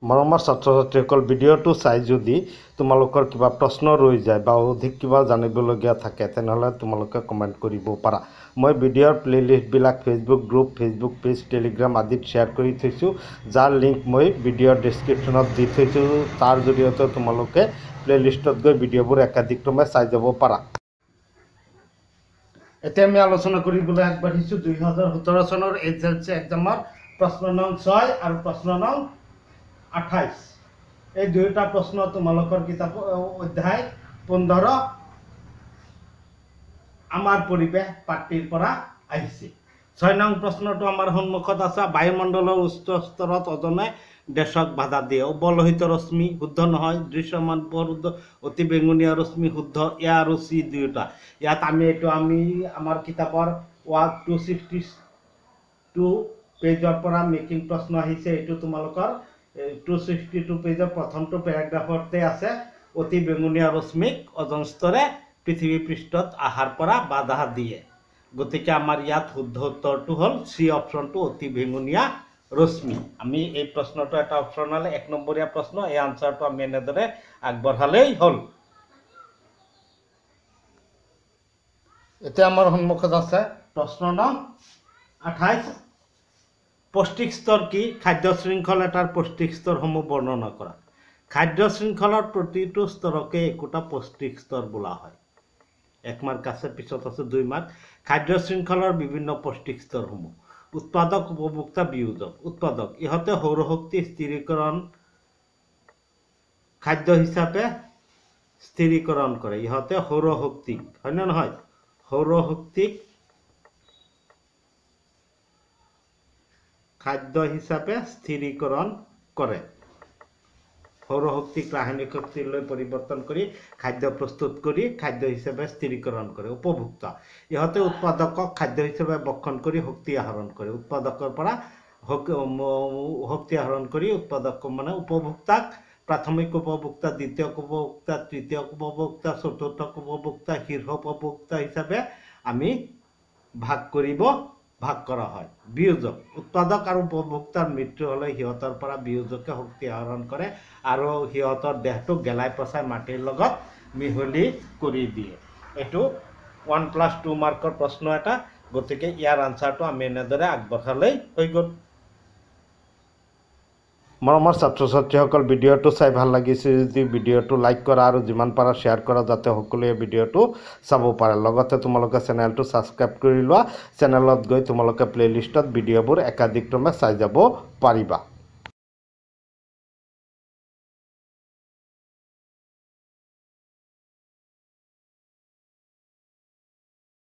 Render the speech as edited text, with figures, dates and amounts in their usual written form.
মৰমৰ ছাত্ৰ ছাত্ৰীসকল ভিডিঅ'টো চাই যদি তোমালোকৰ কিবা প্ৰশ্ন ৰৈ যায় বা অধিক কিবা জানিবলগীয়া থাকে তেনেহ'লে তোমালোকে কমেণ্ট কৰিব পাৰা। মই ভিডিঅ'ৰ প্লেলিষ্টবিলাক Facebook group, Facebook page, Telegram আদিত শ্বেয়াৰ কৰি থৈছোঁ, যাৰ লিংক মই ভিডিঅ'ৰ ডেছক্ৰিপশ্যনত দি থৈছোঁ। তাৰ জৰিয়তে তোমালোকে প্লেলিষ্টত গৈ ভিডিঅ'বোৰ একাধিক্ৰমে চাই যাব পাৰা। এতিয়া আমি আলোচনা কৰিবলৈ আগবাঢ়িছোঁ 2017 চনৰ SSLC এক্সামৰ প্ৰশ্ন নং 6 আৰু প্ৰশ্ন নং 28। এই দুয়োটা প্ৰশ্ন তোমালোকৰ কিতাপ অধ্যায় 15 আমাৰ পৰিৱেশ পাঠটিৰ পৰা আহিছে। 6 নং প্ৰশ্নটো আমাৰ সন্মুখত আছে। বায়ুমণ্ডলৰ উচ্চ স্তৰত ওজনে দেশক বাধা দিয়ে। অৱলোহিত ৰশ্মি শুদ্ধ নহয়। দৃশ্যমান পোহৰ অতি বেঙুনীয়া ৰশ্মি শুদ্ধ। এ আৰু চি দুয়োটা। ইয়াত আমি আমাৰ কিতাপৰ 262 পেজৰ পৰা মেকিং প্ৰশ্ন আহিছে। এইটো তোমালোকৰ 262 পেজৰ প্ৰথমটো পেৰাগ্ৰাফতে আছে। অতি বেঙুনীয়া ৰশ্মিক ওজন স্তৰে পৃথিৱী পৃষ্ঠত আহাৰ পৰা বাধা দিয়ে। গতিকে আমাৰ ইয়াত শুদ্ধ উত্তৰটো হ'ল চি অপশ্যনটো, অতি বেঙুনীয়া ৰশ্মি। আমি এই প্ৰশ্নটো এটা অপশ্যনেল 1 নম্বৰীয়া প্ৰশ্ন। এই আনচাৰটো আমি এনেদৰে আগবঢ়ালেই হ'ল। এতিয়া আমাৰ সন্মুখত আছে প্ৰশ্ন নং 28। পৌষ্টিক স্তৰ কি? খাদ্য শৃংখল এটাৰ পৌষ্টিক স্তৰসমূহ বৰ্ণনা কৰা। খাদ্য শৃংখলৰ প্ৰতিটো স্তৰকে একোটা পৌষ্টিক স্তৰ বোলা হয়। 1 মাৰ্ক আছে, পিছত আছে 2 মাৰ্ক। খাদ্য শৃংখলৰ বিভিন্ন পৌষ্টিক স্তৰসমূহ। উৎপাদক, উপভোক্তা, বিয়োজক। উৎপাদক, ইহঁতে সৌৰশক্তি স্থিৰীকৰণ খাদ্য হিচাপে স্থিৰীকৰণ কৰে। ইহঁতে সৌৰশক্তিক, হয়নে নহয়, সৌৰশক্তিক খাদ্য হিচাপে স্থিৰীকৰণ কৰে। সৌৰশক্তিক ৰাসায়নিক শক্তিলৈ পৰিৱৰ্তন কৰি খাদ্য প্ৰস্তুত কৰি খাদ্য হিচাপে স্থিৰীকৰণ কৰে। উপভোক্তা, ইহঁতে উৎপাদকক খাদ্য হিচাপে ভক্ষণ কৰি শক্তি আহৰণ কৰে। উৎপাদকৰ পৰা শক্তি আহৰণ কৰি উৎপাদক মানে উপভোক্তাক প্ৰাথমিক উপভোক্তা, দ্বিতীয় উপভোক্তা, তৃতীয় উপভোক্তা, চতুৰ্থ উপভোক্তা, শীৰ্ষ উপভোক্তা হিচাপে আমি ভাগ কৰা হয়। বিয়োজক, উৎপাদক আৰু উপভোক্তাৰ মৃত্যু হ'লে সিহঁতৰ পৰা বিয়োজকে শক্তি আহৰণ কৰে আৰু সিহঁতৰ দেহটোক গেলাই পচাই মাটিৰ লগত মিহলি কৰি দিয়ে। এইটো 1+2 মাৰ্কৰ প্ৰশ্ন এটা। গতিকে ইয়াৰ আনচাৰটো আমি এনেদৰে আগবঢ়ালেই হৈ গ'ল। মৰমৰ ছাত্ৰ ছাত্ৰীসকল, ভিডিঅ'টো চাই ভাল লাগিছে যদি ভিডিঅ'টো লাইক কৰা আৰু যিমান পাৰা শ্বেয়াৰ কৰা, যাতে সকলোৱে ভিডিঅ'টো চাব পাৰে। লগতে তোমালোকে চেনেলটো ছাবস্ক্ৰাইব কৰি লোৱা। চেনেলত গৈ তোমালোকে প্লেলিষ্টত ভিডিঅ'বোৰ একাধিক্ৰমে চাই যাব পাৰিবা।